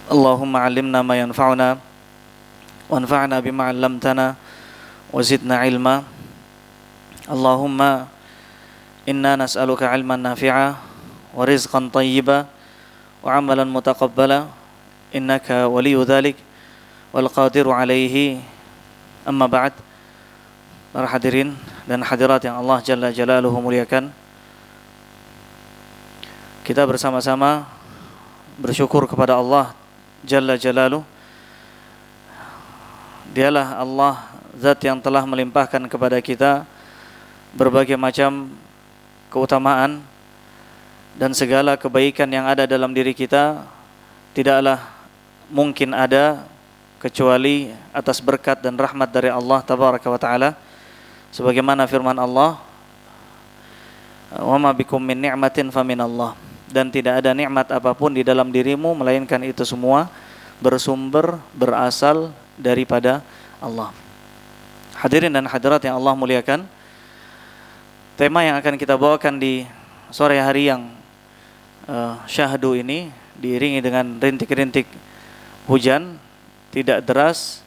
Allahumma 'allimna ma yanfa'una wanfa'na bima 'allamtana wa zidna 'ilma. Allahumma inna nas'aluka 'ilman nafi'a wa rizqan thayyiba wa 'amalan mutaqabbala innaka waliyyu dzalik wal qadiru 'alaihi. Amma ba'd. Para hadirin dan hadirat yang Allah Jalla Jalaluhu muliakan, kita bersama-sama bersyukur kepada Allah Jalla Jalaluhu. Dialah Allah, zat yang telah melimpahkan kepada kita berbagai macam keutamaan dan segala kebaikan yang ada dalam diri kita tidaklah mungkin ada kecuali atas berkat dan rahmat dari Allah Tabaraka wa Ta'ala. Sebagaimana firman Allah, "Wa ma bikum min ni'matin faminallah." Dan tidak ada nikmat apapun di dalam dirimu melainkan itu semua bersumber, berasal daripada Allah. Hadirin dan hadirat yang Allah muliakan, tema yang akan kita bawakan di sore hari yang syahdu ini diiringi dengan rintik-rintik hujan, tidak deras,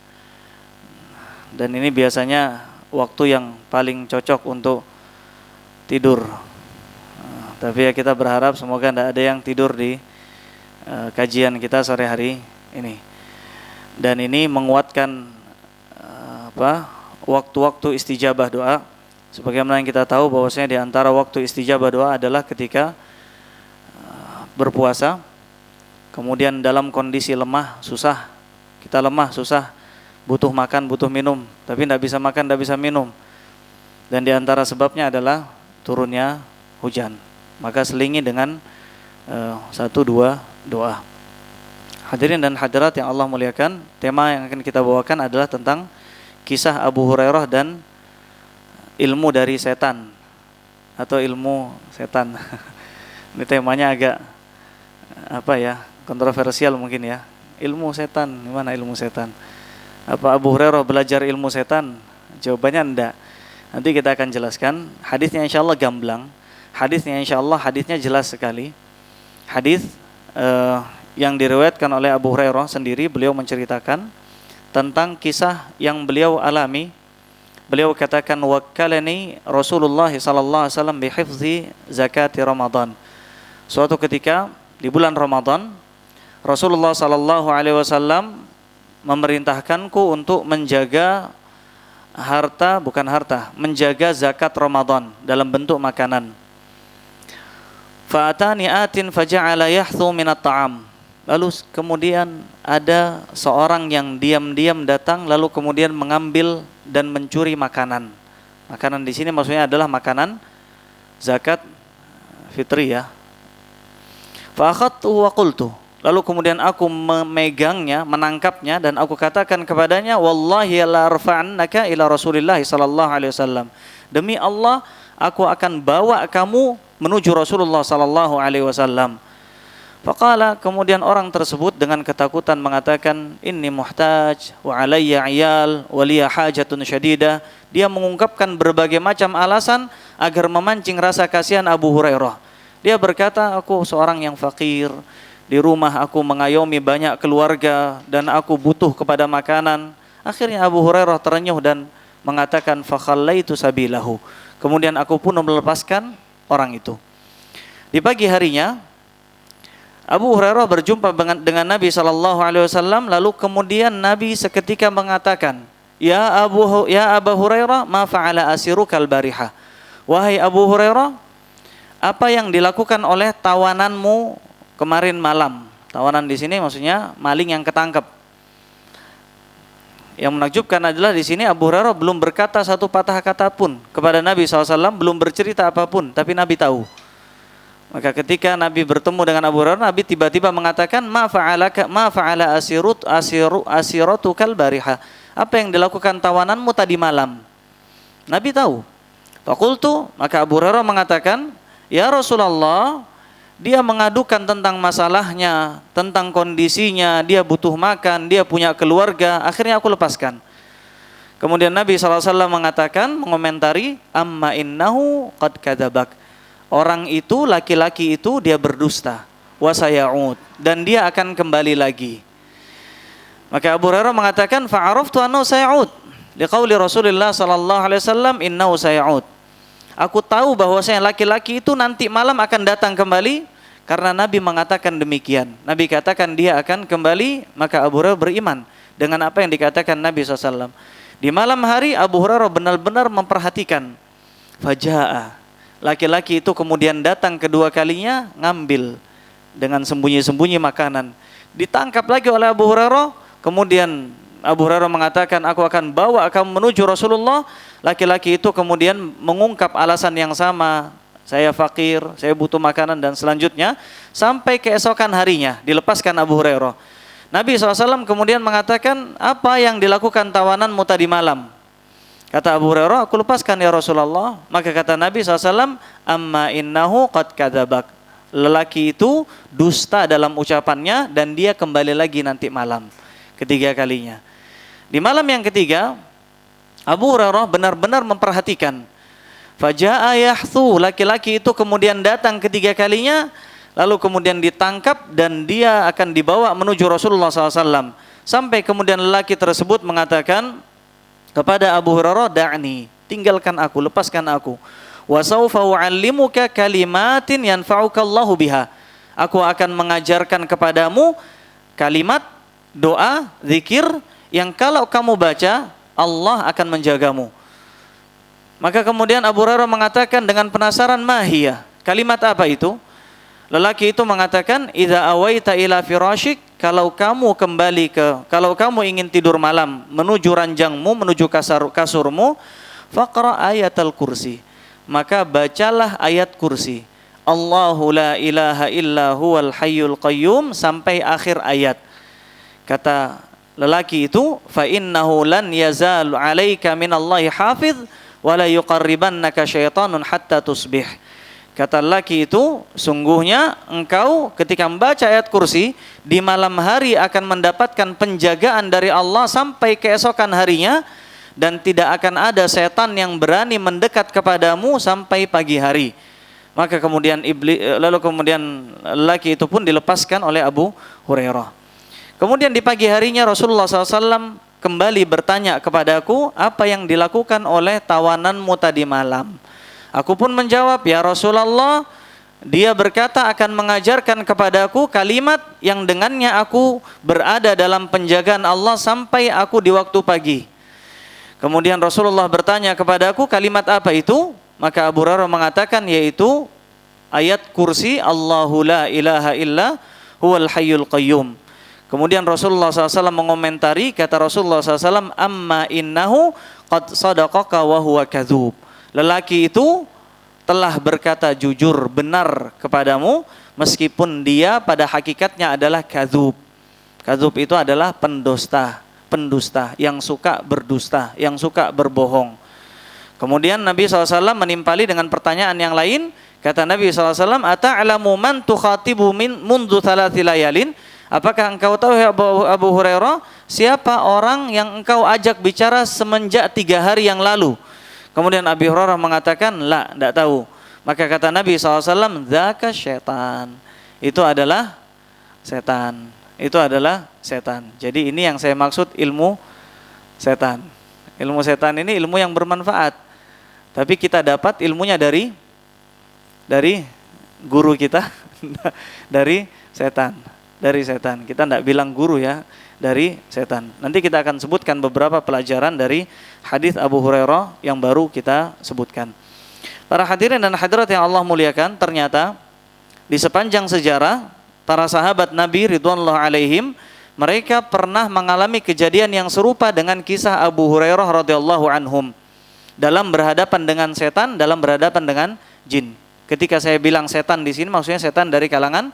dan ini biasanya waktu yang paling cocok untuk tidur. Tapi ya kita berharap semoga tidak ada yang tidur di kajian kita sore hari ini. Dan ini menguatkan waktu-waktu istijabah doa. Sebagaimana yang kita tahu bahwasanya di antara waktu istijabah doa adalah ketika berpuasa, kemudian dalam kondisi lemah, susah. Kita lemah, susah, butuh makan, butuh minum, tapi tidak bisa makan, tidak bisa minum. Dan di antara sebabnya adalah turunnya hujan. Maka selingi dengan 1-2 doa. Hadirin dan hadirat yang Allah muliakan, tema yang akan kita bawakan adalah tentang kisah Abu Hurairah dan ilmu dari setan atau ilmu setan. Ini temanya agak kontroversial mungkin ya. Ilmu setan, gimana ilmu setan? Apa Abu Hurairah belajar ilmu setan? Jawabannya enggak. Nanti kita akan jelaskan. Hadisnya insyaallah gamblang. Hadisnya insyaallah hadisnya jelas sekali. Hadis yang diriwayatkan oleh Abu Hurairah sendiri, beliau menceritakan tentang kisah yang beliau alami. Beliau katakan, "Wakkalani Rasulullah sallallahu alaihi wasallam bihifzi zakati Ramadan." Suatu ketika di bulan Ramadan, Rasulullah sallallahu alaihi wasallam memerintahkanku untuk menjaga menjaga zakat Ramadan dalam bentuk makanan. Fa'atani atin faja'ala yahthu minat ta'am. Lalu kemudian ada seorang yang diam-diam datang lalu kemudian mengambil dan mencuri makanan. Makanan di sini maksudnya adalah makanan zakat fitri ya. Fa akhadtu wa qultu. Lalu kemudian aku memegangnya, menangkapnya, dan aku katakan kepadanya, "Wallahi la arfa'annaka ila Rasulillah sallallahu alaihi wasallam." Demi Allah, aku akan bawa kamu menuju Rasulullah sallallahu alaihi wasallam. Faqala, kemudian orang tersebut dengan ketakutan mengatakan, "Inni muhtaj wa alayya 'iyal wa liya hajatun syadidah." Dia mengungkapkan berbagai macam alasan agar memancing rasa kasihan Abu Hurairah. Dia berkata, "Aku seorang yang fakir. Di rumah aku mengayomi banyak keluarga dan aku butuh kepada makanan." Akhirnya Abu Hurairah terenyuh dan mengatakan, "Fakhallaitu sabilahu." Kemudian aku pun melepaskan orang itu. Di pagi harinya Abu Hurairah berjumpa dengan Nabi SAW. Lalu kemudian Nabi seketika mengatakan, Ya Abu Hurairah, ma fa'ala asirukal bariha." Wahai Abu Hurairah, apa yang dilakukan oleh tawananmu kemarin malam? Tawanan di sini maksudnya maling yang ketangkep. Yang menakjubkan adalah di sini Abu Hurairah belum berkata satu patah kata pun kepada Nabi SAW, belum bercerita apapun, tapi Nabi tahu. Maka ketika Nabi bertemu dengan Abu Hurairah, Nabi tiba-tiba mengatakan, ma fa'ala asiratukal bariha. Apa yang dilakukan tawananmu tadi malam? Nabi tahu. Faqultu, maka Abu Hurairah mengatakan, "Ya Rasulullah, dia mengadukan tentang masalahnya, tentang kondisinya, dia butuh makan, dia punya keluarga, akhirnya aku lepaskan." Kemudian Nabi SAW mengatakan, mengomentari, "Amma innahu qad kadzabak." Orang itu, laki-laki itu dia berdusta, wa sayauд, dan dia akan kembali lagi. Maka Abu Hurairah mengatakan fa'araftu annahu sayauд liqauli Rasulullah sallallahu alaihi wasallam innahu sayauд. Aku tahu bahwasanya laki-laki itu nanti malam akan datang kembali karena Nabi mengatakan demikian. Nabi katakan dia akan kembali, maka Abu Hurairah beriman dengan apa yang dikatakan Nabi SAW. Di malam hari Abu Hurairah benar-benar memperhatikan. Faja'a, laki-laki itu kemudian datang kedua kalinya ngambil dengan sembunyi-sembunyi makanan. Ditangkap lagi oleh Abu Hurairah. Kemudian Abu Hurairah mengatakan, aku akan bawa kamu menuju Rasulullah. Laki-laki itu kemudian mengungkap alasan yang sama. Saya fakir, saya butuh makanan dan selanjutnya. Sampai keesokan harinya dilepaskan Abu Hurairah. Nabi SAW kemudian mengatakan, apa yang dilakukan tawananmu tadi malam? Kata Abu Hurairah, aku lepaskan ya Rasulullah. Maka kata Nabi SAW, amma innahu qad kadzabak. Lelaki itu dusta dalam ucapannya dan dia kembali lagi nanti malam. Ketiga kalinya. Di malam yang ketiga, Abu Hurairah benar-benar memperhatikan. Faja'a yahthu, laki-laki itu kemudian datang ketiga kalinya, lalu kemudian ditangkap dan dia akan dibawa menuju Rasulullah SAW. Sampai kemudian lelaki tersebut mengatakan kepada Abu Hurairah, da'ni, tinggalkan aku, lepaskan aku. Wa sawfa u'allimuka kalimatin yanfa'uka Allahu biha. Aku akan mengajarkan kepadamu kalimat, doa, zikir yang kalau kamu baca Allah akan menjagamu. Maka kemudian Abu Hurairah mengatakan dengan penasaran, mahiyah, kalimat apa itu? Lelaki itu mengatakan, idza awaita ila firashik, kalau kamu ingin tidur malam menuju ranjangmu, menuju kasurmu, faqra ayatal kursi, maka bacalah ayat kursi. Allahu la ilaha illa huwal hayyul qayyum sampai akhir ayat. Kata lelaki itu, fa innahu lan yazal 'alaika minallahi hafiz wa la yuqarribannaka syaitanun hatta tusbih. Kata lelaki itu, sungguhnya engkau ketika membaca ayat kursi di malam hari akan mendapatkan penjagaan dari Allah sampai keesokan harinya, dan tidak akan ada setan yang berani mendekat kepadamu sampai pagi hari. Maka kemudian lelaki itu pun dilepaskan oleh Abu Hurairah. Kemudian di pagi harinya Rasulullah SAW kembali bertanya kepadaku, apa yang dilakukan oleh tawananmu tadi malam? Aku pun menjawab, ya Rasulullah, dia berkata akan mengajarkan kepadaku kalimat yang dengannya aku berada dalam penjagaan Allah sampai aku di waktu pagi. Kemudian Rasulullah bertanya kepadaku, kalimat apa itu? Maka Abu Hurairah mengatakan, yaitu ayat kursi, Allahu la ilaha illa huwal hayyul qayyum. Kemudian Rasulullah SAW mengomentari, kata Rasulullah SAW, amma innahu qad sadaqaka wa huwa kadzub. Lelaki itu telah berkata jujur, benar kepadamu, meskipun dia pada hakikatnya adalah kadzub. Kadzub itu adalah pendusta yang suka berdusta, yang suka berbohong. Kemudian Nabi SAW menimpali dengan pertanyaan yang lain. Kata Nabi SAW, ata'lamu man tukhatibu mundu thalathi layalin. Apakah engkau tahu ya Abu Hurairah, siapa orang yang engkau ajak bicara semenjak 3 hari yang lalu? Kemudian Abu Hurairah mengatakan, la, tidak tahu. Maka kata Nabi SAW, dzaka syaitan. Itu adalah setan. Itu adalah setan. Jadi ini yang saya maksud ilmu setan. Ilmu setan ini ilmu yang bermanfaat. Tapi kita dapat ilmunya dari guru kita, dari setan. Dari setan. Kita tidak bilang guru ya, dari setan. Nanti kita akan sebutkan beberapa pelajaran dari hadis Abu Hurairah yang baru kita sebutkan. Para hadirin dan hadirat yang Allah muliakan, ternyata di sepanjang sejarah para sahabat Nabi ridwanullah alaihim, mereka pernah mengalami kejadian yang serupa dengan kisah Abu Hurairah radhiyallahu anhum dalam berhadapan dengan setan, dalam berhadapan dengan jin. Ketika saya bilang setan di sini maksudnya setan dari kalangan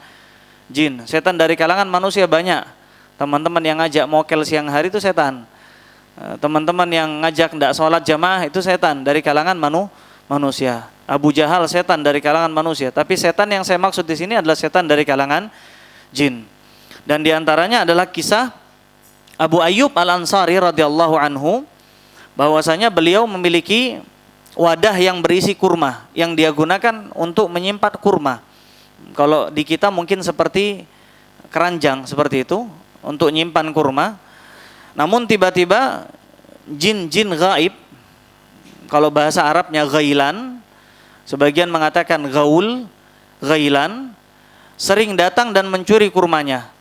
jin. Setan dari kalangan manusia banyak. Teman-teman yang ngajak mokel siang hari itu setan. Teman-teman yang ngajak tidak sholat jamaah itu setan dari kalangan manusia. Abu Jahal setan dari kalangan manusia. Tapi setan yang saya maksud di sini adalah setan dari kalangan jin. Dan diantaranya adalah kisah Abu Ayyub Al-Ansari radhiyallahu anhu, bahwasanya beliau memiliki wadah yang berisi kurma yang dia gunakan untuk menyimpan kurma. Kalau di kita mungkin seperti keranjang seperti itu untuk menyimpan kurma. Namun tiba-tiba jin-jin gaib, kalau bahasa Arabnya ghailan, sebagian mengatakan gaul, ghailan, sering datang dan mencuri kurmanya.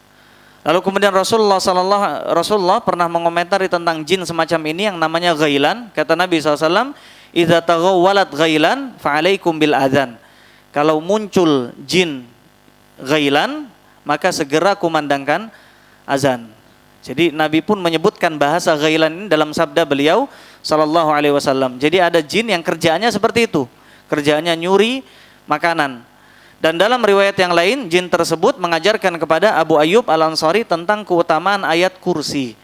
Lalu kemudian Rasulullah pernah mengomentari tentang jin semacam ini yang namanya ghailan. Kata Nabi SAW, idza taghawwalat ghailan fa'alaikum bil adzan. Kalau muncul jin ghailan, maka segera kumandangkan azan. Jadi Nabi pun menyebutkan bahasa ghailan ini dalam sabda beliau sallallahu alaihi wasallam. Jadi ada jin yang kerjaannya seperti itu. Kerjaannya nyuri makanan. Dan dalam riwayat yang lain, jin tersebut mengajarkan kepada Abu Ayyub Al-Ansari tentang keutamaan ayat kursi.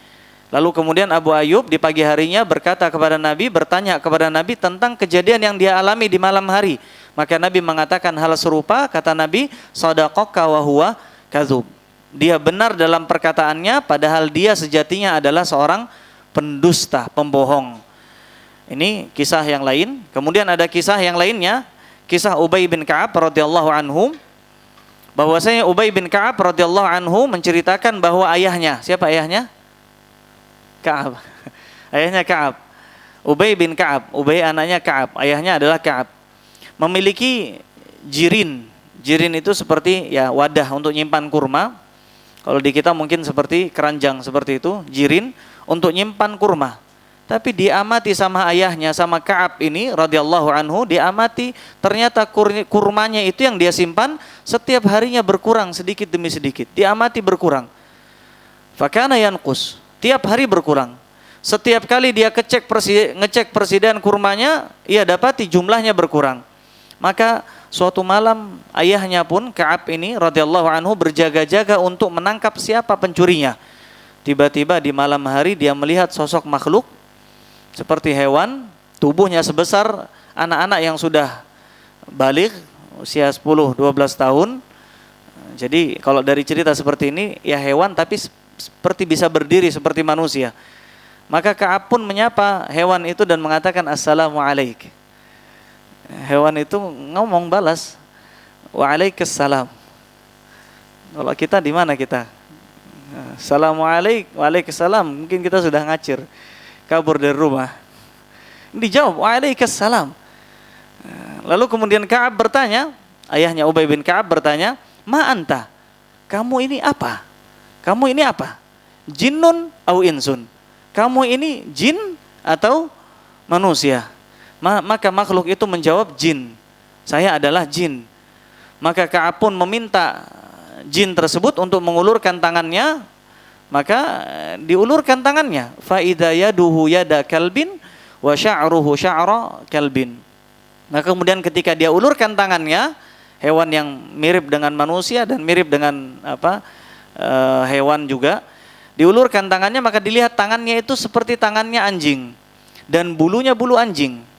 Lalu kemudian Abu Ayyub di pagi harinya berkata kepada Nabi, bertanya kepada Nabi tentang kejadian yang dia alami di malam hari. Maka Nabi mengatakan hal serupa, kata Nabi, shadaqaka wa huwa kadzub. Dia benar dalam perkataannya, padahal dia sejatinya adalah seorang pendusta, pembohong. Ini kisah yang lain. Kemudian ada kisah yang lainnya, kisah Ubay bin Ka'ab radhiyallahu anhu, bahwasanya Ubay bin Ka'ab radhiyallahu anhu menceritakan bahwa ayahnya, siapa ayahnya? Ka'ab. Ayahnya Ka'ab. Ubay bin Ka'ab, Ubay anaknya Ka'ab, ayahnya adalah Ka'ab. Memiliki jirin. Jirin itu seperti ya wadah untuk nyimpan kurma. Kalau di kita mungkin seperti keranjang seperti itu, jirin untuk nyimpan kurma. Tapi diamati sama ayahnya, sama Ka'ab ini radhiyallahu anhu, diamati ternyata kurmanya itu yang dia simpan setiap harinya berkurang sedikit demi sedikit. Diamati berkurang. Fakana yanqus, tiap hari berkurang. Setiap kali dia ngecek persediaan kurmanya, ia dapati jumlahnya berkurang. Maka suatu malam ayahnya pun Ka'ab ini radhiyallahu anhu berjaga-jaga untuk menangkap siapa pencurinya. Tiba-tiba di malam hari dia melihat sosok makhluk seperti hewan, tubuhnya sebesar anak-anak yang sudah baligh usia 10-12 tahun. Jadi kalau dari cerita seperti ini ya hewan tapi seperti bisa berdiri seperti manusia. Maka Ka'ab pun menyapa hewan itu dan mengatakan assalamualaikum. Hewan itu ngomong balas, waalaikumsalam. Kalau kita di mana kita? Assalamualaikum, waalaikumsalam. Mungkin kita sudah ngacir, kabur dari rumah. Dijawab waalaikumsalam. Lalu kemudian Ka'ab bertanya, ayahnya Ubay bin Ka'ab bertanya, ma anta? Kamu ini apa? Kamu ini apa? Jinnun au insun? Kamu ini jin atau manusia? Maka makhluk itu menjawab jin. Saya adalah jin. Maka Ka'ab pun meminta jin tersebut untuk mengulurkan tangannya. Maka diulurkan tangannya. Fa idza yaduhu yada kalbin wa sya'ruhu sya'ra kalbin. Maka kemudian ketika dia ulurkan tangannya, hewan yang mirip dengan manusia dan mirip dengan hewan juga, diulurkan tangannya, maka dilihat tangannya itu seperti tangannya anjing dan bulunya bulu anjing.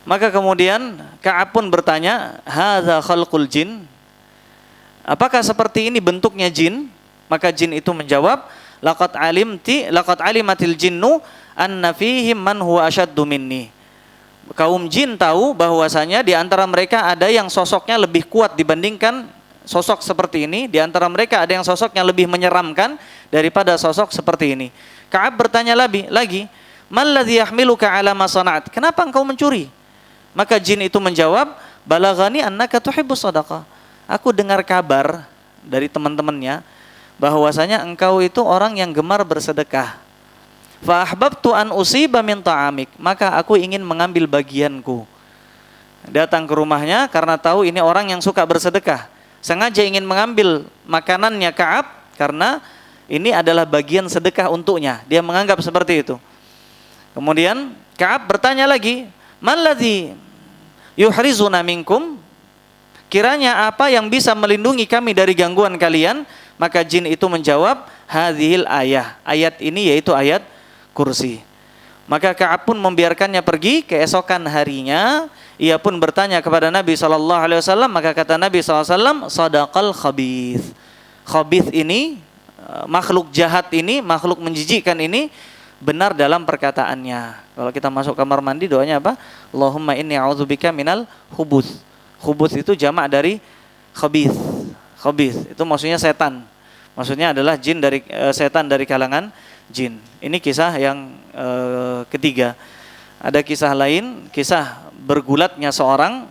Maka kemudian Ka'ab pun bertanya, hadza khalqul jin? Apakah seperti ini bentuknya jin? Maka jin itu menjawab, laqad alimatil jinnu anna fihim man huwa ashaddu minni. Kaum jin tahu bahwasanya di antara mereka ada yang sosoknya lebih kuat dibandingkan sosok seperti ini. Di antara mereka ada yang sosoknya lebih menyeramkan daripada sosok seperti ini. Ka'ab bertanya lagi, malladzi yahmiluka ala ma sana'at? Kenapa engkau mencuri? Maka jin itu menjawab, balaghani annaka tuhibbus shadaqah. Aku dengar kabar dari teman-temannya bahwasanya engkau itu orang yang gemar bersedekah. Fa ahbabtu an usiba min ta'amik, maka aku ingin mengambil bagianku. Datang ke rumahnya karena tahu ini orang yang suka bersedekah. Sengaja ingin mengambil makanannya Ka'ab karena ini adalah bagian sedekah untuknya. Dia menganggap seperti itu. Kemudian Ka'ab bertanya lagi, malladzi yuhrizuna minkum? Kiranya apa yang bisa melindungi kami dari gangguan kalian? Maka jin itu menjawab, hadhil ayah. Ayat ini yaitu ayat kursi. Maka Ka'ab pun membiarkannya pergi. Keesokan harinya ia pun bertanya kepada Nabi SAW. Maka kata Nabi SAW, sadaqal khabith. Khabith ini, makhluk jahat ini, makhluk menjijikkan ini, benar dalam perkataannya. Kalau kita masuk kamar mandi doanya apa? Allahumma inni a'udzubika minal khubuth. Khubuth itu jamak dari khabith. Khabith itu maksudnya setan. Maksudnya adalah jin dari setan dari kalangan jin. Ini kisah yang ketiga. Ada kisah lain, kisah bergulatnya seorang,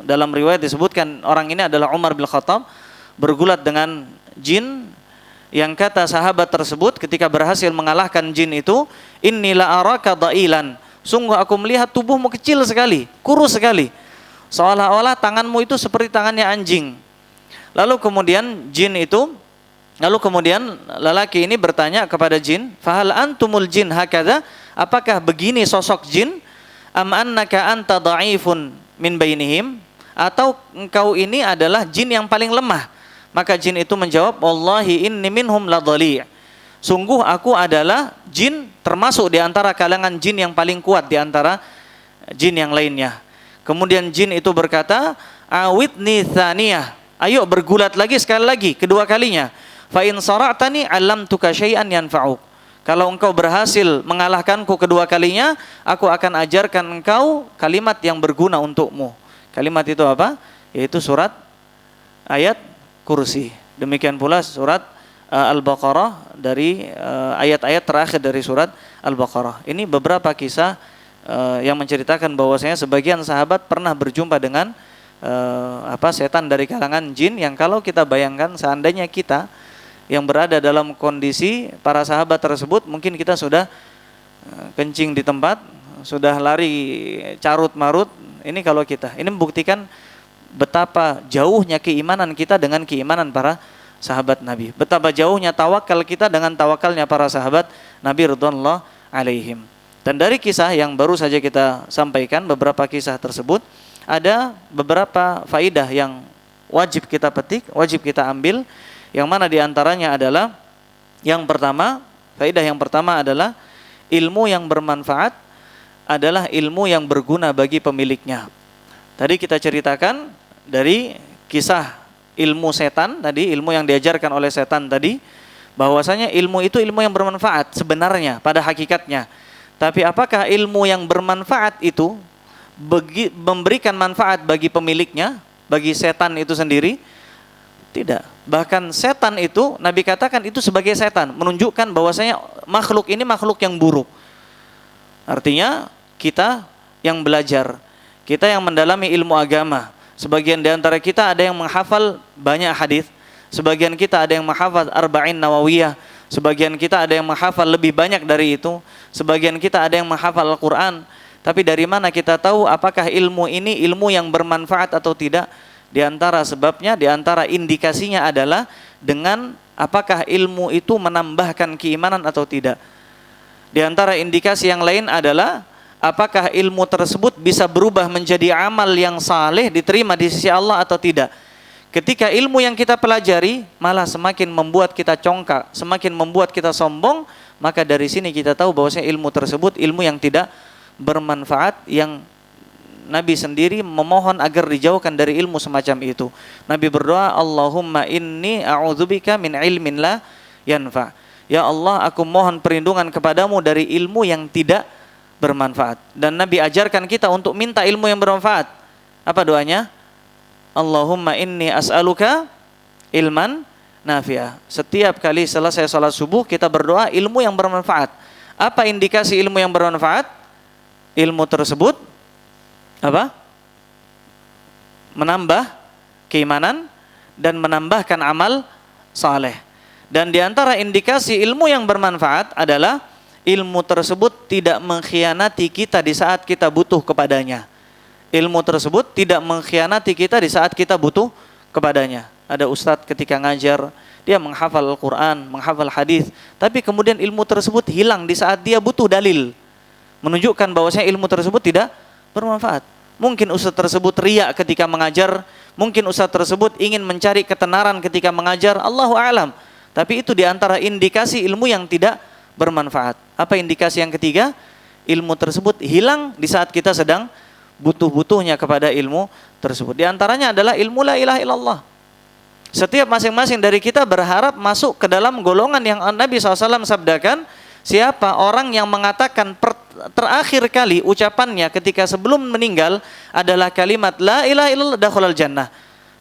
dalam riwayat disebutkan orang ini adalah Umar bin Khattab, bergulat dengan jin, yang kata sahabat tersebut ketika berhasil mengalahkan jin itu, inni la araka dha'ilan, sungguh aku melihat tubuhmu kecil sekali, kurus sekali, seolah-olah tanganmu itu seperti tangannya anjing. Lalu kemudian lelaki ini bertanya kepada jin, fahal antumul jin hakadha, apakah begini sosok jin, am annaka anta dha'ifun min bainihim, atau engkau ini adalah jin yang paling lemah? Maka jin itu menjawab, wallahi inni minhum la dhali', sungguh aku adalah jin termasuk di antara kalangan jin yang paling kuat di antara jin yang lainnya. Kemudian jin itu berkata, awidni thaniyah, ayo bergulat lagi sekali lagi, kedua kalinya. Fa in sara'tani 'allamtuka syai'an yanfa'uk, kalau engkau berhasil mengalahkanku kedua kalinya, aku akan ajarkan engkau kalimat yang berguna untukmu. Kalimat itu apa? Yaitu surat ayat kursi. Demikian pula surat Al-Baqarah, dari ayat-ayat terakhir dari surat Al-Baqarah. Ini beberapa kisah yang menceritakan bahwasanya sebagian sahabat pernah berjumpa dengan setan dari kalangan jin, yang kalau kita bayangkan seandainya kita yang berada dalam kondisi para sahabat tersebut, mungkin kita sudah kencing di tempat, sudah lari carut marut. Ini kalau kita, ini membuktikan betapa jauhnya keimanan kita dengan keimanan para sahabat Nabi, betapa jauhnya tawakal kita dengan tawakalnya para sahabat Nabi radhiyallahu alaihim. Dan dari kisah yang baru saja kita sampaikan, beberapa kisah tersebut, ada beberapa faidah yang wajib kita petik, wajib kita ambil, yang mana diantaranya adalah faidah yang pertama adalah ilmu yang bermanfaat adalah ilmu yang berguna bagi pemiliknya. Tadi kita ceritakan dari kisah ilmu setan tadi, ilmu yang diajarkan oleh setan tadi, bahwasanya ilmu itu ilmu yang bermanfaat sebenarnya pada hakikatnya. Tapi apakah ilmu yang bermanfaat itu memberikan manfaat bagi pemiliknya, bagi setan itu sendiri? Tidak. Bahkan setan itu Nabi katakan itu sebagai setan, menunjukkan bahwasanya makhluk ini makhluk yang buruk. Artinya kita yang belajar, kita yang mendalami ilmu agama, sebagian di antara kita ada yang menghafal banyak hadis, sebagian kita ada yang menghafal arba'in nawawiyah, sebagian kita ada yang menghafal lebih banyak dari itu, sebagian kita ada yang menghafal Al-Quran. Tapi dari mana kita tahu apakah ilmu ini ilmu yang bermanfaat atau tidak? Di antara sebabnya, di antara indikasinya adalah dengan apakah ilmu itu menambahkan keimanan atau tidak. Di antara indikasi yang lain adalah apakah ilmu tersebut bisa berubah menjadi amal yang saleh diterima di sisi Allah atau tidak. Ketika ilmu yang kita pelajari malah semakin membuat kita congkak, semakin membuat kita sombong, maka dari sini kita tahu bahwasanya ilmu tersebut ilmu yang tidak bermanfaat, yang Nabi sendiri memohon agar dijauhkan dari ilmu semacam itu. Nabi berdoa, Allahumma inni a'udzubika min ilmin la yanfa'. Ya Allah, aku mohon perlindungan kepadamu dari ilmu yang tidak bermanfaat. Dan Nabi ajarkan kita untuk minta ilmu yang bermanfaat. Apa doanya? Allahumma inni as'aluka ilman nafi'ah. Setiap kali selesai salat subuh kita berdoa ilmu yang bermanfaat. Apa indikasi ilmu yang bermanfaat? Ilmu tersebut apa? Menambah keimanan dan menambahkan amal saleh. Dan di antara indikasi ilmu yang bermanfaat adalah ilmu tersebut tidak mengkhianati kita di saat kita butuh kepadanya. Ilmu tersebut tidak mengkhianati kita di saat kita butuh kepadanya. Ada ustadz ketika ngajar, dia menghafal Al-Quran, menghafal hadis, tapi kemudian ilmu tersebut hilang di saat dia butuh dalil, menunjukkan bahwasanya ilmu tersebut tidak bermanfaat. Mungkin ustadz tersebut riya ketika mengajar, mungkin ustadz tersebut ingin mencari ketenaran ketika mengajar, Allahu a'lam. Tapi itu di antara indikasi ilmu yang tidak bermanfaat. Apa indikasi yang ketiga? Ilmu tersebut hilang di saat kita sedang butuh-butuhnya kepada ilmu tersebut. Di antaranya adalah ilmu la ilaha illallah. Setiap masing-masing dari kita berharap masuk ke dalam golongan yang Nabi SAW sabdakan, siapa orang yang mengatakan terakhir kali ucapannya ketika sebelum meninggal adalah kalimat la ilaha illallah dakhalal jannah,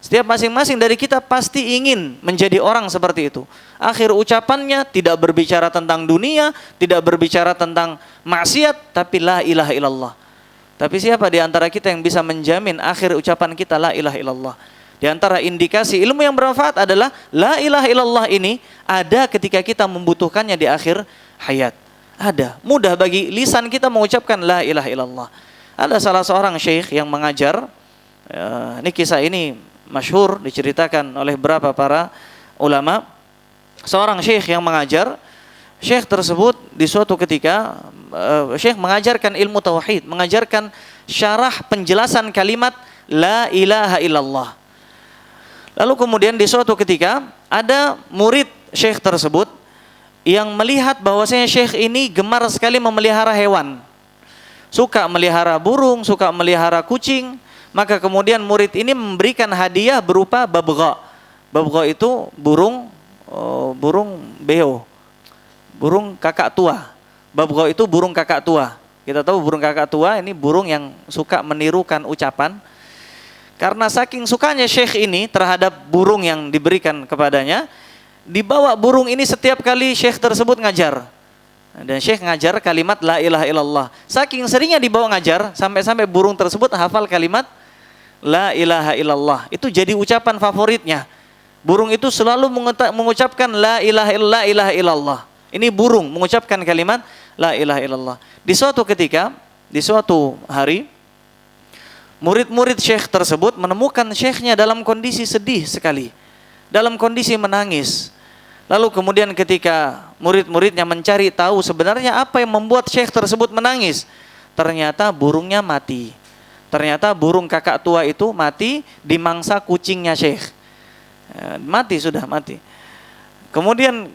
Setiap masing-masing dari kita pasti ingin menjadi orang seperti itu. Akhir ucapannya tidak berbicara tentang dunia, tidak berbicara tentang maksiat, tapi la ilaha illallah. Tapi siapa di antara kita yang bisa menjamin akhir ucapan kita la ilaha illallah? Di antara indikasi ilmu yang bermanfaat adalah la ilaha illallah ini ada ketika kita membutuhkannya di akhir hayat. Ada. Mudah bagi lisan kita mengucapkan la ilaha illallah. Ada salah seorang syekh yang mengajar, ini kisah ini masyhur diceritakan oleh beberapa para ulama. Seorang syekh yang mengajar, syekh tersebut di suatu ketika syekh mengajarkan ilmu tauhid, mengajarkan syarah penjelasan kalimat la ilaha illallah. Lalu kemudian di suatu ketika ada murid syekh tersebut yang melihat bahwasanya syekh ini gemar sekali memelihara hewan. Suka melihara burung, suka melihara kucing. Maka kemudian murid ini memberikan hadiah berupa babgha. Babgha itu burung beo, burung kakak tua. Babgha itu burung kakak tua. Kita tahu burung kakak tua ini burung yang suka menirukan ucapan. Karena saking sukanya syekh ini terhadap burung yang diberikan kepadanya, dibawa burung ini setiap kali syekh tersebut ngajar. Dan syekh ngajar kalimat la ilaha illallah. Saking seringnya dibawa ngajar, sampai-sampai burung tersebut hafal kalimat la ilaha illallah. Itu jadi ucapan favoritnya. Burung itu selalu mengucapkan la ilaha illallah. Ini burung mengucapkan kalimat la ilaha illallah. Di suatu ketika, di suatu hari, murid-murid syekh tersebut menemukan syekhnya dalam kondisi sedih sekali, dalam kondisi menangis. Lalu kemudian ketika murid-muridnya mencari tahu sebenarnya apa yang membuat syekh tersebut menangis, ternyata burungnya mati. Ternyata burung kakak tua itu mati dimangsa kucingnya syekh. Mati, sudah mati. Kemudian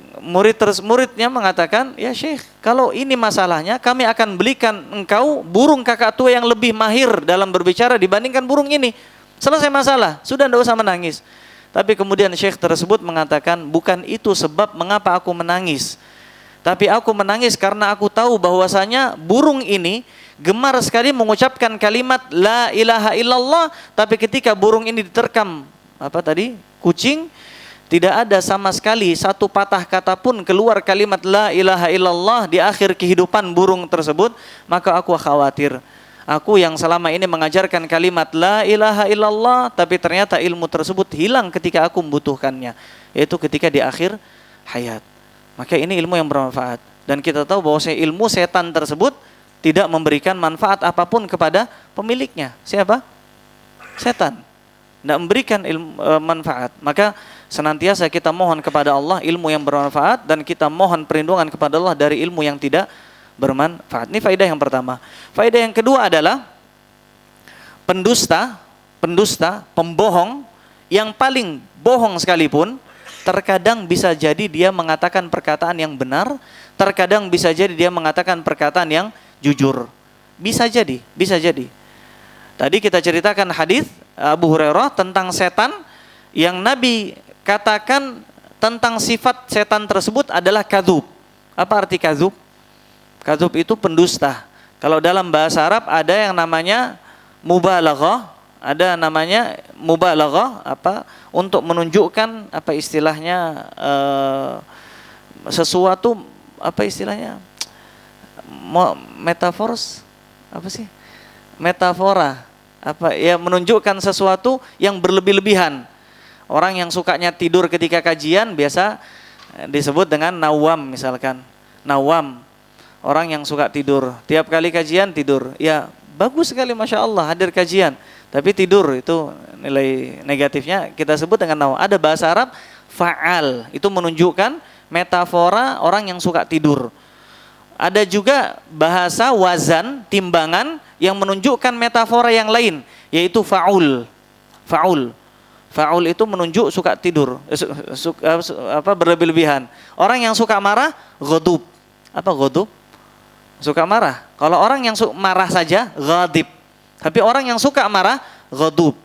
muridnya mengatakan, ya syekh, kalau ini masalahnya kami akan belikan engkau burung kakak tua yang lebih mahir dalam berbicara dibandingkan burung ini. Selesai masalah, sudah tidak usah menangis. Tapi kemudian syekh tersebut mengatakan, bukan itu sebab mengapa aku menangis. Tapi aku menangis karena aku tahu bahwasanya burung ini gemar sekali mengucapkan kalimat la ilaha illallah, tapi ketika burung ini diterkam kucing, tidak ada sama sekali satu patah kata pun keluar kalimat la ilaha illallah di akhir kehidupan burung tersebut. Maka aku khawatir, aku yang selama ini mengajarkan kalimat la ilaha illallah, tapi ternyata ilmu tersebut hilang ketika aku membutuhkannya, yaitu ketika di akhir hayat. Maka ini ilmu yang bermanfaat. Dan kita tahu bahwa ilmu setan tersebut tidak memberikan manfaat apapun kepada pemiliknya. Siapa? Setan. Tidak memberikan manfaat. Maka senantiasa kita mohon kepada Allah ilmu yang bermanfaat, dan kita mohon perlindungan kepada Allah dari ilmu yang tidak bermanfaat. Ini faedah yang pertama. Faedah yang kedua adalah pendusta, pembohong yang paling bohong sekalipun, terkadang bisa jadi dia mengatakan perkataan yang benar, terkadang bisa jadi dia mengatakan perkataan yang jujur. Bisa jadi. Tadi kita ceritakan hadis Abu Hurairah tentang setan yang Nabi katakan tentang sifat setan tersebut adalah kadzub. Apa arti kadzub? Kadzub itu pendusta. Kalau dalam bahasa Arab ada yang namanya mubalaghah, ada namanya mubalaghah untuk menunjukkan istilahnya sesuatu metafora menunjukkan sesuatu yang berlebih-lebihan. Orang yang sukanya tidur ketika kajian biasa disebut dengan nawam, misalkan nawam, orang yang suka tidur tiap kali kajian tidur. Ya bagus sekali, masya Allah hadir kajian tapi tidur, itu nilai negatifnya kita sebut dengan nawam. Ada bahasa Arab fa'al, itu menunjukkan metafora orang yang suka tidur. Ada juga bahasa wazan, timbangan, yang menunjukkan metafora yang lain, yaitu fa'ul. Fa'ul itu menunjuk suka tidur, berlebih-lebihan. Orang yang suka marah, ghadub. Apa ghadub? Suka marah. Kalau orang yang marah saja, ghadib. Tapi orang yang suka marah, ghadub.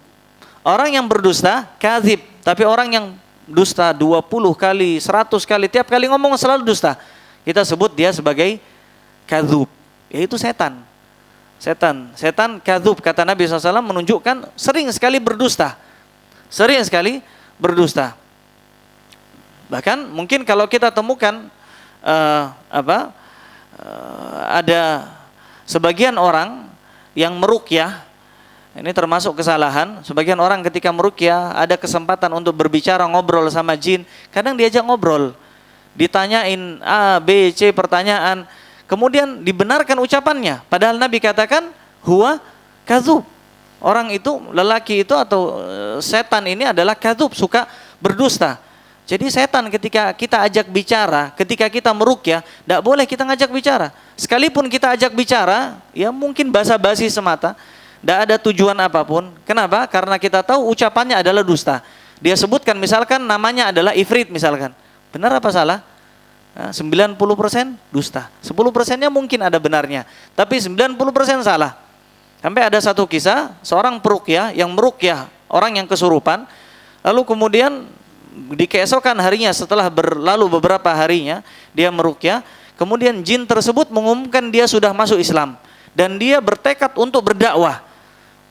Orang yang berdusta, kadzib. Tapi orang yang dusta 20 kali, 100 kali, tiap kali ngomong selalu dusta, kita sebut dia sebagai kadzub, yaitu setan. Setan kadzub, kata Nabi SAW, menunjukkan sering sekali berdusta. Sering sekali berdusta. Bahkan mungkin kalau kita temukan ada sebagian orang yang meruqyah, ini termasuk kesalahan. Sebagian orang ketika meruqyah ada kesempatan untuk berbicara, ngobrol sama jin, kadang diajak ngobrol, ditanyain A, B, C pertanyaan, kemudian dibenarkan ucapannya, padahal Nabi katakan huwa kadzub. Orang itu, lelaki itu atau setan ini adalah kadzub, suka berdusta. Jadi setan ketika kita ajak bicara, ketika kita meruqyah, tidak boleh kita ngajak bicara. Sekalipun kita ajak bicara, ya mungkin basa-basi semata, tidak ada tujuan apapun. Kenapa? Karena kita tahu ucapannya adalah dusta. Dia sebutkan misalkan namanya adalah ifrit misalkan. Benar apa salah? 90% dusta. 10%-nya mungkin ada benarnya, tapi 90% salah. Sampai ada satu kisah, seorang peruqyah yang meruqyah orang yang kesurupan, lalu kemudian di keesokan harinya setelah berlalu beberapa harinya dia meruqyah, kemudian jin tersebut mengumumkan dia sudah masuk Islam dan dia bertekad untuk berdakwah.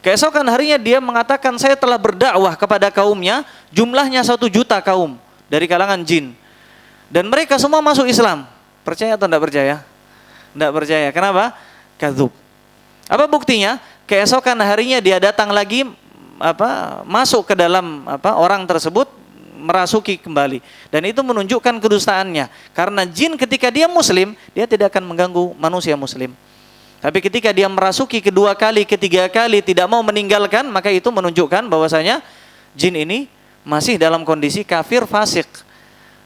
Keesokan harinya dia mengatakan, saya telah berdakwah kepada kaumnya, jumlahnya 1 juta kaum dari kalangan jin, dan mereka semua masuk Islam. Percaya atau tidak percaya? Tidak percaya. Kenapa? Kadzub. Apa buktinya? Keesokan harinya dia datang lagi, masuk ke dalam orang tersebut, merasuki kembali, dan itu menunjukkan kedustaannya. Karena jin ketika dia muslim, dia tidak akan mengganggu manusia muslim. Tapi ketika dia merasuki kedua kali, ketiga kali, tidak mau meninggalkan, maka itu menunjukkan bahwasanya jin ini masih dalam kondisi kafir fasik.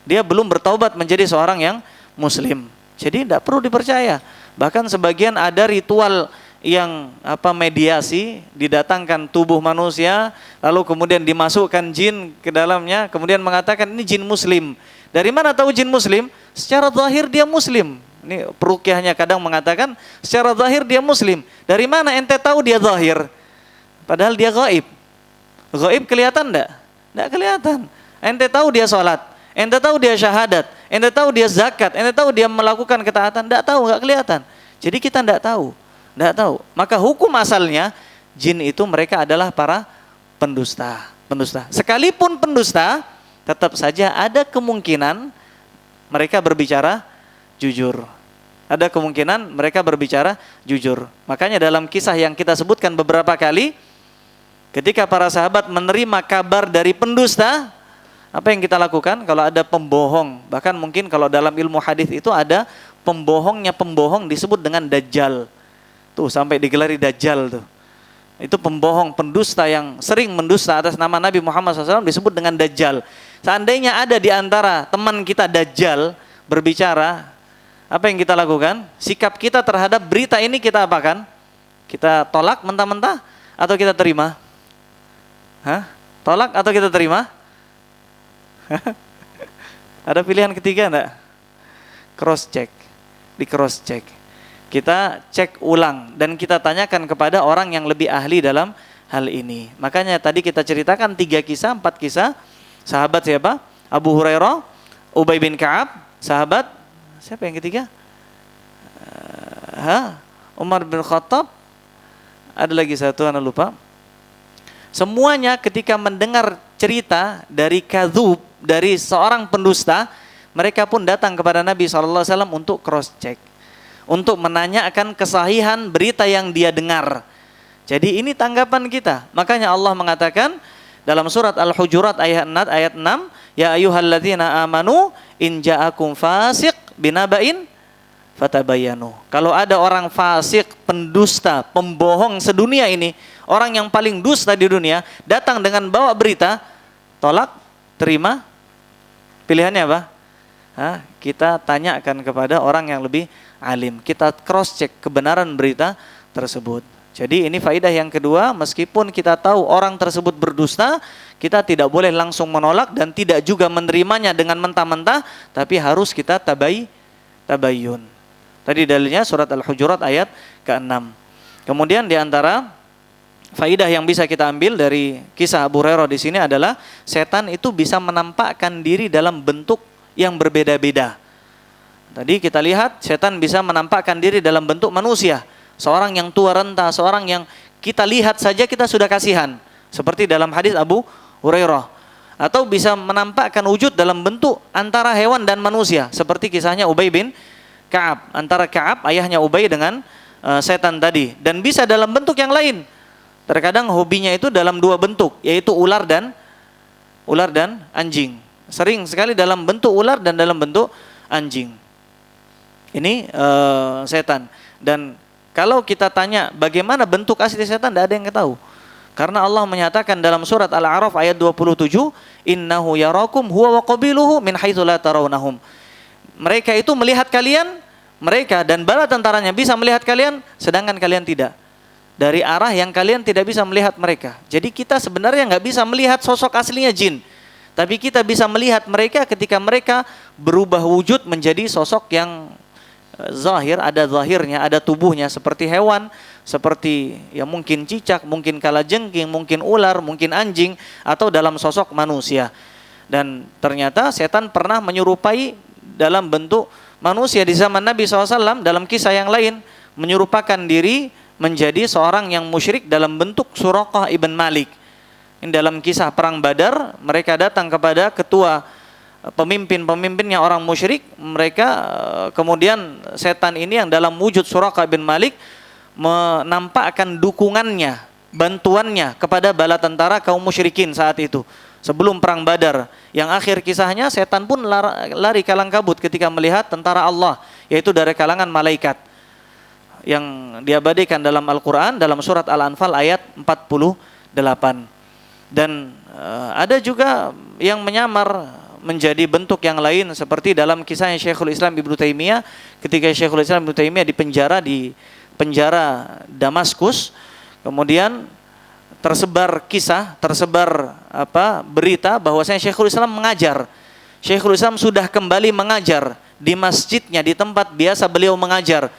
Dia belum bertaubat menjadi seorang yang muslim. Jadi tidak perlu dipercaya. Bahkan sebagian ada ritual yang mediasi, didatangkan tubuh manusia, lalu kemudian dimasukkan jin ke dalamnya, kemudian mengatakan ini jin muslim. Dari mana tahu jin muslim? Secara zahir dia muslim. Ini peruqyahnya kadang mengatakan secara zahir dia muslim. Dari mana ente tahu dia zahir? Padahal dia gaib. Gaib kelihatan enggak? Enggak kelihatan. Ente tahu dia sholat, ente tahu dia syahadat, ente tahu dia zakat, ente tahu dia melakukan ketaatan, enggak tahu, enggak kelihatan. Jadi kita enggak tahu. Tidak tahu. Maka hukum asalnya jin itu mereka adalah para pendusta. Sekalipun pendusta, tetap saja ada kemungkinan mereka berbicara jujur. Ada kemungkinan mereka berbicara jujur. Makanya dalam kisah yang kita sebutkan beberapa kali, ketika para sahabat menerima kabar dari pendusta, apa yang kita lakukan? Kalau ada pembohong, bahkan mungkin kalau dalam ilmu hadis itu ada pembohong disebut dengan dajjal. Tuh sampai digelari Dajjal tuh. Itu pembohong, pendusta yang sering mendusta atas nama Nabi Muhammad SAW disebut dengan Dajjal. Seandainya ada di antara teman kita Dajjal berbicara, apa yang kita lakukan? Sikap kita terhadap berita ini kita apakan? Kita tolak mentah-mentah atau kita terima? Tolak atau kita terima? Ada pilihan ketiga enggak? Cross check. Di cross check. Kita cek ulang dan kita tanyakan kepada orang yang lebih ahli dalam hal ini. Makanya tadi kita ceritakan 3 kisah, 4 kisah. Sahabat siapa? Abu Hurairah, Ubay bin Ka'ab, sahabat siapa yang ketiga? Umar bin Khattab. Ada lagi satu, anda lupa. Semuanya ketika mendengar cerita dari kadzub, dari seorang pendusta, mereka pun datang kepada Nabi SAW untuk cross check, untuk menanyakan kesahihan berita yang dia dengar. Jadi ini tanggapan kita. Makanya Allah mengatakan dalam surat Al-Hujurat ayat 6, ya ayyuhalladzina amanu in ja'akum fasiq binaba'in fatabayyanu. Kalau ada orang fasik, pendusta, pembohong sedunia ini, orang yang paling dusta di dunia, datang dengan bawa berita, tolak, terima, pilihannya apa? Kita tanyakan kepada orang yang lebih alim. Kita cross check kebenaran berita tersebut. Jadi ini faedah yang kedua, meskipun kita tahu orang tersebut berdusta, kita tidak boleh langsung menolak dan tidak juga menerimanya dengan mentah-mentah, tapi harus kita tabayyun. Tadi dalilnya surat Al-Hujurat ayat ke-6. Kemudian di antara faedah yang bisa kita ambil dari kisah Abu Hurairah di sini adalah setan itu bisa menampakkan diri dalam bentuk yang berbeda-beda. Tadi kita lihat setan bisa menampakkan diri dalam bentuk manusia, seorang yang tua renta, seorang yang kita lihat saja kita sudah kasihan, seperti dalam hadis Abu Hurairah, atau bisa menampakkan wujud dalam bentuk antara hewan dan manusia, seperti kisahnya Ubay bin Ka'ab, antara Ka'ab ayahnya Ubay dengan setan tadi, dan bisa dalam bentuk yang lain. Terkadang hobinya itu dalam dua bentuk, yaitu ular dan anjing. Sering sekali dalam bentuk ular dan dalam bentuk anjing. Ini setan. Dan kalau kita tanya bagaimana bentuk asli setan, tidak ada yang tahu. Karena Allah menyatakan dalam surat Al-A'raf ayat 27, innahu yarakum huwa wa qabiluhu min haitsu la tarawnahum. Mereka itu melihat kalian, mereka dan bala tentaranya bisa melihat kalian, sedangkan kalian tidak. Dari arah yang kalian tidak bisa melihat mereka. Jadi kita sebenarnya nggak bisa melihat sosok aslinya jin, tapi kita bisa melihat mereka ketika mereka berubah wujud menjadi sosok yang zahir, ada zahirnya, ada tubuhnya seperti hewan, seperti ya mungkin cicak, mungkin kalajengking, mungkin ular, mungkin anjing, atau dalam sosok manusia. Dan ternyata setan pernah menyerupai dalam bentuk manusia di zaman Nabi SAW. Dalam kisah yang lain menyerupakan diri menjadi seorang yang musyrik dalam bentuk Suraqah ibn Malik. Ini dalam kisah perang Badar, mereka datang kepada ketua pemimpinnya orang musyrik, mereka kemudian setan ini yang dalam wujud Suraqah bin Malik menampakkan dukungannya, bantuannya kepada bala tentara kaum musyrikin saat itu sebelum perang Badar, yang akhir kisahnya setan pun lari kalang kabut ketika melihat tentara Allah, yaitu dari kalangan malaikat, yang diabadikan dalam Al-Quran dalam surat Al-Anfal ayat 48. Dan ada juga yang menyamar menjadi bentuk yang lain, seperti dalam kisahnya Syekhul Islam Ibnu Taimiyah, ketika Syekhul Islam Ibnu Taimiyah dipenjara di penjara Damaskus, kemudian tersebar berita bahwasanya Syekhul Islam mengajar. Syekhul Islam sudah kembali mengajar di masjidnya, di tempat biasa beliau mengajar.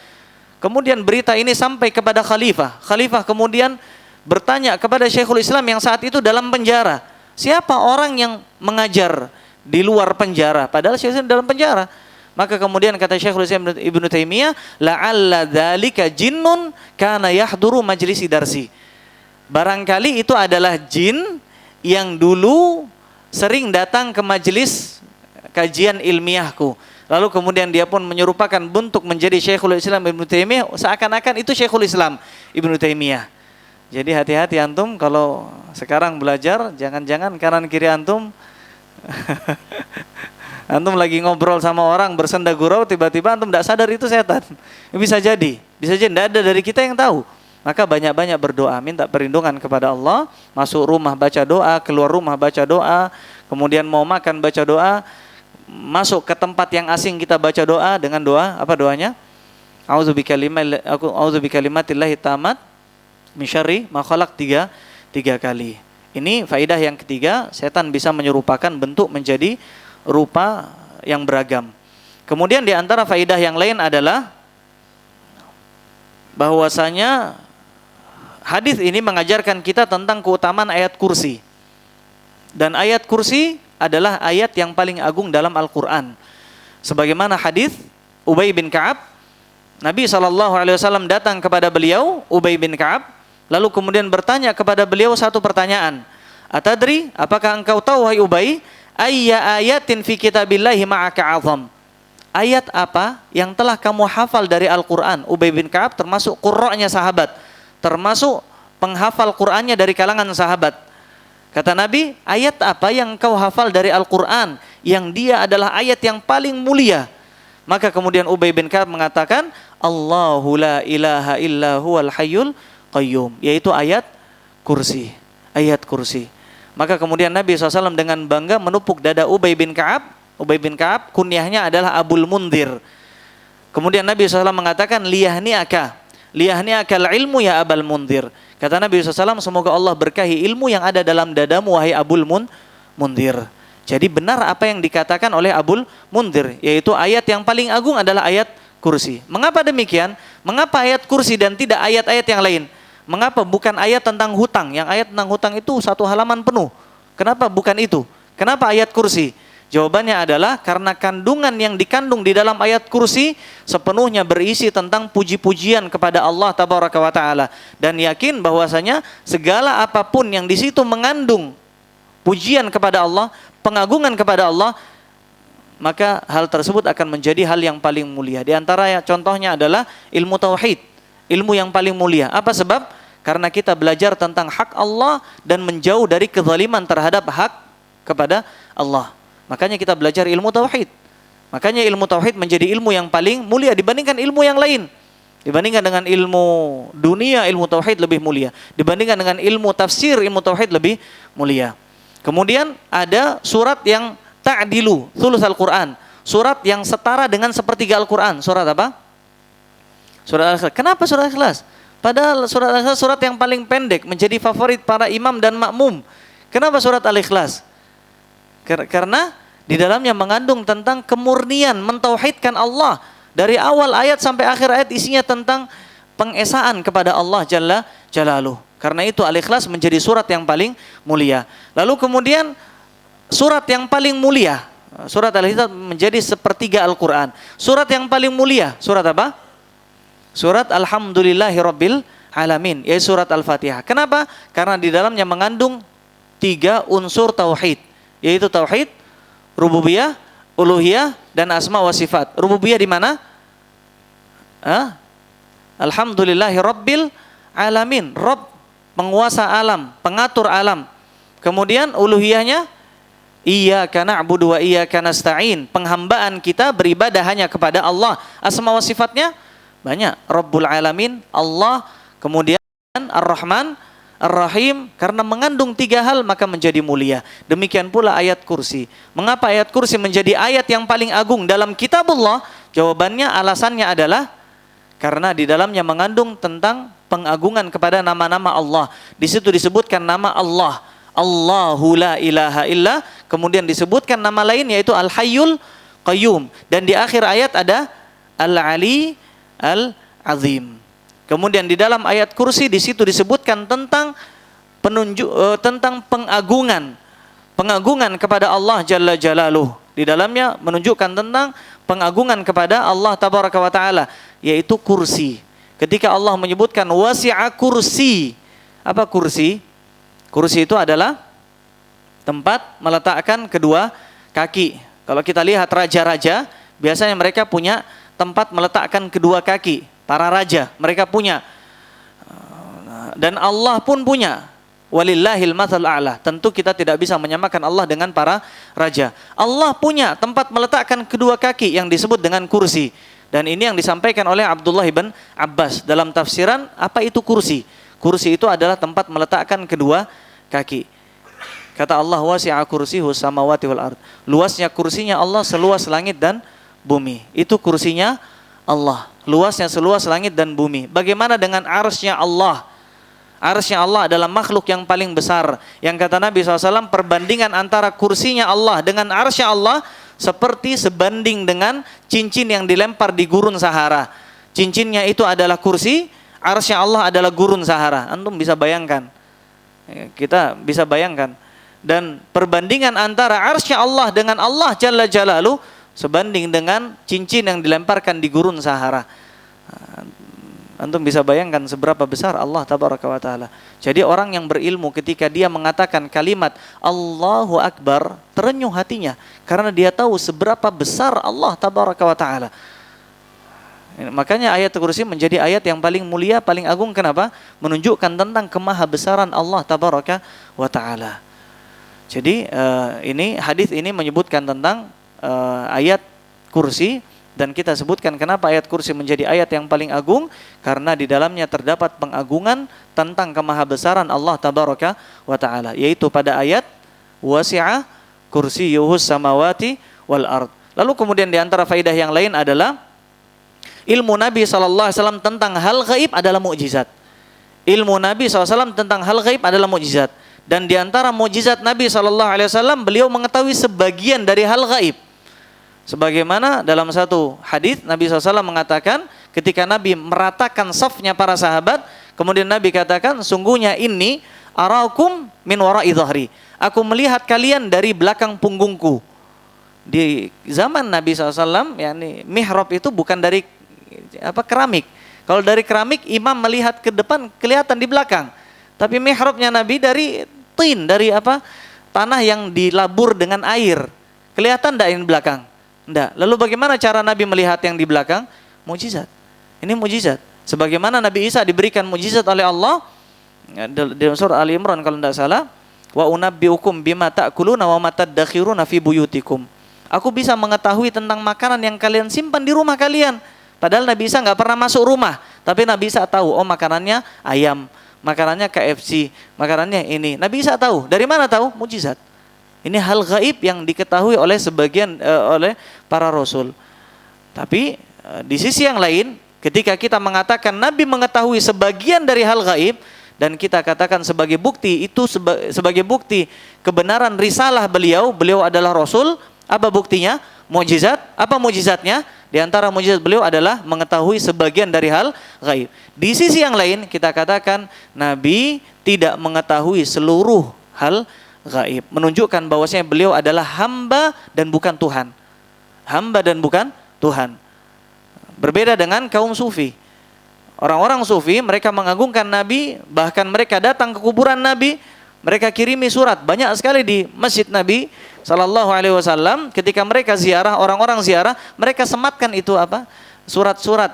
Kemudian berita ini sampai kepada khalifah. Khalifah kemudian bertanya kepada Syekhul Islam yang saat itu dalam penjara, siapa orang yang mengajar di luar penjara, padahal Syekhul Islam dalam penjara. Maka kemudian kata Syekhul Islam Ibnu Taimiyah, la'alla dzalika jinnun kana yahduru majlisi darsi. Barangkali itu adalah jin yang dulu sering datang ke majelis kajian ilmiahku. Lalu kemudian dia pun menyerupakan bentuk menjadi Syekhul Islam Ibnu Taimiyah, seakan-akan itu Syekhul Islam Ibnu Taimiyah. Jadi hati-hati antum kalau sekarang belajar, jangan-jangan kanan kiri antum antum lagi ngobrol sama orang bersenda gurau, tiba-tiba antum tidak sadar itu setan. Bisa jadi tidak ada dari kita yang tahu. Maka banyak-banyak berdoa, minta perlindungan kepada Allah. Masuk rumah baca doa, keluar rumah baca doa, kemudian mau makan baca doa, masuk ke tempat yang asing kita baca doa dengan doa, apa doanya? A'udzu bikalimatillahi tamat min syarri ma khalaq, tiga kali. Ini faidah yang ketiga, setan bisa menyerupakan bentuk menjadi rupa yang beragam. Kemudian di antara faidah yang lain adalah bahwasanya hadis ini mengajarkan kita tentang keutamaan ayat kursi. Dan ayat kursi adalah ayat yang paling agung dalam Al-Quran. Sebagaimana hadis Ubay bin Ka'ab, Nabi SAW datang kepada beliau, Ubay bin Ka'ab, lalu kemudian bertanya kepada beliau satu pertanyaan. Atadri, apakah engkau tahu wahai Ubay, ayya ayatin fi kitabillahi ma'aka azam? Ayat apa yang telah kamu hafal dari Al-Quran? Ubay bin Ka'ab termasuk qurra'nya sahabat, termasuk penghafal Qur'annya dari kalangan sahabat. Kata Nabi, ayat apa yang engkau hafal dari Al-Quran yang dia adalah ayat yang paling mulia? Maka kemudian Ubay bin Ka'ab mengatakan, Allahu la ilaha illa huwal hayyul qayyum, yaitu ayat kursi. Ayat kursi. Maka kemudian Nabi SAW dengan bangga menepuk dada Ubay bin Ka'ab. Ubay bin Ka'ab kunyahnya adalah Abul Mundhir. Kemudian Nabi SAW mengatakan, liyahni'aka ilmu ya Abul Mundhir. Kata Nabi SAW, semoga Allah berkahi ilmu yang ada dalam dadamu wahai Abul Mundhir. Jadi benar apa yang dikatakan oleh Abul Mundhir, yaitu ayat yang paling agung adalah ayat kursi. Mengapa demikian? Mengapa ayat kursi dan tidak ayat-ayat yang lain? Mengapa bukan ayat tentang hutang? Yang ayat tentang hutang itu satu halaman penuh. Kenapa bukan itu? Kenapa ayat kursi? Jawabannya adalah karena kandungan yang dikandung di dalam ayat kursi sepenuhnya berisi tentang puji-pujian kepada Allah Tabaraka wa Ta'ala. Dan yakin bahwasanya segala apapun yang di situ mengandung pujian kepada Allah, pengagungan kepada Allah, maka hal tersebut akan menjadi hal yang paling mulia. Di antara contohnya adalah ilmu tauhid, ilmu yang paling mulia. Apa sebab? Karena kita belajar tentang hak Allah dan menjauh dari kezaliman terhadap hak kepada Allah. Makanya kita belajar ilmu tauhid. Makanya ilmu tauhid menjadi ilmu yang paling mulia dibandingkan ilmu yang lain. Dibandingkan dengan ilmu dunia, ilmu tauhid lebih mulia. Dibandingkan dengan ilmu tafsir, ilmu tauhid lebih mulia. Kemudian ada surat yang ta'dilu thulutsal Quran. Surat yang setara dengan sepertiga Al-Quran. Surat apa? Surat Al-Ikhlas. Kenapa surat Al-Ikhlas? Padahal surat Al-Ikhlas surat yang paling pendek, menjadi favorit para imam dan makmum. Kenapa surat Al-Ikhlas? Karena di dalamnya mengandung tentang kemurnian, mentauhidkan Allah. Dari awal ayat sampai akhir ayat isinya tentang pengesaan kepada Allah Jalla Jalaluh. Karena itu Al-Ikhlas menjadi surat yang paling mulia. Lalu kemudian surat yang paling mulia, surat Al-Ikhlas menjadi sepertiga Al-Quran. Surat yang paling mulia, surat apa? Surat Alhamdulillahirabbil alamin, yaitu surat Al-Fatihah. Kenapa? Karena di dalamnya mengandung 3 unsur tauhid, yaitu tauhid rububiyah, uluhiyah, dan asma wa sifat. Rububiyah di mana? Alhamdulillahirabbil alamin, Rabb, penguasa alam, pengatur alam. Kemudian uluhiyahnya iyyaka na'budu wa iyyaka nasta'in, penghambaan kita beribadah hanya kepada Allah. Asma wa sifatnya banyak, Rabbul alamin, Allah, kemudian Ar-Rahman, Ar-Rahim. Karena mengandung 3 hal maka menjadi mulia. Demikian pula ayat kursi. Mengapa ayat kursi menjadi ayat yang paling agung dalam kitabullah? Jawabannya, alasannya adalah karena di dalamnya mengandung tentang pengagungan kepada nama-nama Allah. Di situ disebutkan nama Allah, Allahu la ilaha illa, kemudian disebutkan nama lain yaitu Al-Hayyul Qayyum, dan di akhir ayat ada Al-Ali Al-Azim. Kemudian di dalam ayat kursi di situ disebutkan tentang tentang pengagungan kepada Allah Jalla Jalaluh. Di dalamnya menunjukkan tentang pengagungan kepada Allah Tabaraka wa Ta'ala, yaitu kursi. Ketika Allah menyebutkan wasi'a kursi. Apa kursi? Kursi itu adalah tempat meletakkan kedua kaki. Kalau kita lihat raja-raja, biasanya mereka punya tempat meletakkan kedua kaki. Para raja, mereka punya. Dan Allah pun punya. Walillahil matsal a'la. Tentu kita tidak bisa menyamakan Allah dengan para raja. Allah punya tempat meletakkan kedua kaki yang disebut dengan kursi. Dan ini yang disampaikan oleh Abdullah ibn Abbas dalam tafsiran apa itu kursi. Kursi itu adalah tempat meletakkan kedua kaki. Kata Allah, wasi'a kursiyyuhu samawati wal ard. Luasnya kursinya Allah seluas langit dan bumi. Itu kursinya Allah. Luasnya seluas langit dan bumi. Bagaimana dengan arsy-nya Allah? Arsy-nya Allah adalah makhluk yang paling besar. Yang kata Nabi SAW, perbandingan antara kursinya Allah dengan arsy-nya Allah seperti sebanding dengan cincin yang dilempar di gurun Sahara. Cincinnya itu adalah kursi, arsy-nya Allah adalah gurun Sahara. Antum bisa bayangkan. Kita bisa bayangkan. Dan perbandingan antara arsy-nya Allah dengan Allah Jalla Jalaluh sebanding dengan cincin yang dilemparkan di gurun Sahara. Antum bisa bayangkan seberapa besar Allah Tabaraka wa Ta'ala. Jadi orang yang berilmu ketika dia mengatakan kalimat Allahu Akbar, terenyuh hatinya karena dia tahu seberapa besar Allah Tabaraka wa Ta'ala. Makanya ayat kursi menjadi ayat yang paling mulia, paling agung. Kenapa? Menunjukkan tentang kemahabesaran Allah Tabaraka wa Ta'ala. Jadi ini hadis ini menyebutkan tentang ayat kursi. Dan kita sebutkan kenapa ayat kursi menjadi ayat yang paling agung, karena di dalamnya terdapat pengagungan tentang kemahabesaran Allah Tabaraka wa Ta'ala, yaitu pada ayat wasi'a kursiyyuhus samawati wal ard. Lalu kemudian di antara faidah yang lain adalah ilmu Nabi SAW tentang hal gaib adalah mukjizat. Ilmu Nabi SAW tentang hal gaib adalah mukjizat. Dan di antara mukjizat Nabi SAW, beliau mengetahui sebagian dari hal gaib. Sebagaimana dalam satu hadis Nabi SAW mengatakan ketika Nabi meratakan safnya para sahabat, kemudian Nabi katakan, sungguhnya ini araukum min wara'i dhahri. Aku melihat kalian dari belakang punggungku. Di zaman Nabi SAW, yakni mihrab itu bukan dari keramik. Kalau dari keramik, imam melihat ke depan kelihatan di belakang. Tapi mihrabnya Nabi dari tin, dari tanah yang dilabur dengan air. Kelihatan enggak ini belakang? Enggak. Lalu bagaimana cara Nabi melihat yang di belakang? Mukjizat. Ini mukjizat. Sebagaimana Nabi Isa diberikan mukjizat oleh Allah di surah Ali Imran kalau tidak salah, wa unabbiukum bima ta'kuluna wa ma tadakhiruna fi buyutikum. Aku bisa mengetahui tentang makanan yang kalian simpan di rumah kalian. Padahal Nabi Isa nggak pernah masuk rumah, tapi Nabi Isa tahu, oh makanannya ayam, makanannya KFC, makanannya ini. Nabi Isa tahu. Dari mana tahu? Mukjizat. Ini hal gaib yang diketahui oleh sebagian oleh para rasul. Tapi di sisi yang lain, ketika kita mengatakan Nabi mengetahui sebagian dari hal gaib dan kita katakan sebagai bukti itu sebagai bukti kebenaran risalah beliau adalah rasul. Apa buktinya? Mukjizat. Apa mukjizatnya? Di antara mukjizat beliau adalah mengetahui sebagian dari hal gaib. Di sisi yang lain kita katakan Nabi tidak mengetahui seluruh hal gaib, menunjukkan bahwasanya beliau adalah hamba dan bukan Tuhan. Hamba dan bukan Tuhan. Berbeda dengan kaum sufi. Orang-orang sufi mereka mengagungkan Nabi, bahkan mereka datang ke kuburan Nabi, mereka kirimi surat banyak sekali di masjid Nabi Sallallahu Alaihi Wasallam. Ketika mereka ziarah, orang-orang ziarah, mereka sematkan itu apa? Surat-surat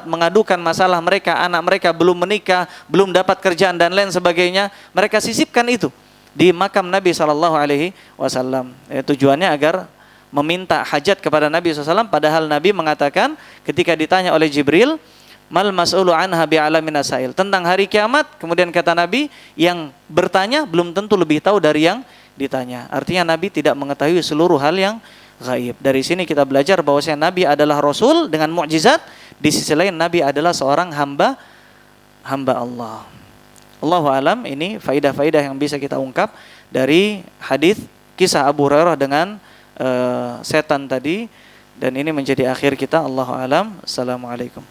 mengadukan masalah mereka, anak mereka belum menikah, belum dapat kerjaan dan lain sebagainya. Mereka sisipkan itu di makam Nabi Sallallahu Alaihi Wasallam. Tujuannya agar meminta hajat kepada Nabi SAW. Padahal Nabi mengatakan ketika ditanya oleh Jibril, mal mas'ulu anha bi'alamin asail, tentang hari kiamat, kemudian kata Nabi, yang bertanya belum tentu lebih tahu dari yang ditanya. Artinya Nabi tidak mengetahui seluruh hal yang gaib. Dari sini kita belajar bahwasanya Nabi adalah Rasul dengan mukjizat. Di sisi lain Nabi adalah seorang hamba Allah. Allahu alam. Ini faidah-faidah yang bisa kita ungkap dari hadis kisah Abu Hurairah dengan setan tadi. Dan ini menjadi akhir kita. Allahu alam. Assalamualaikum.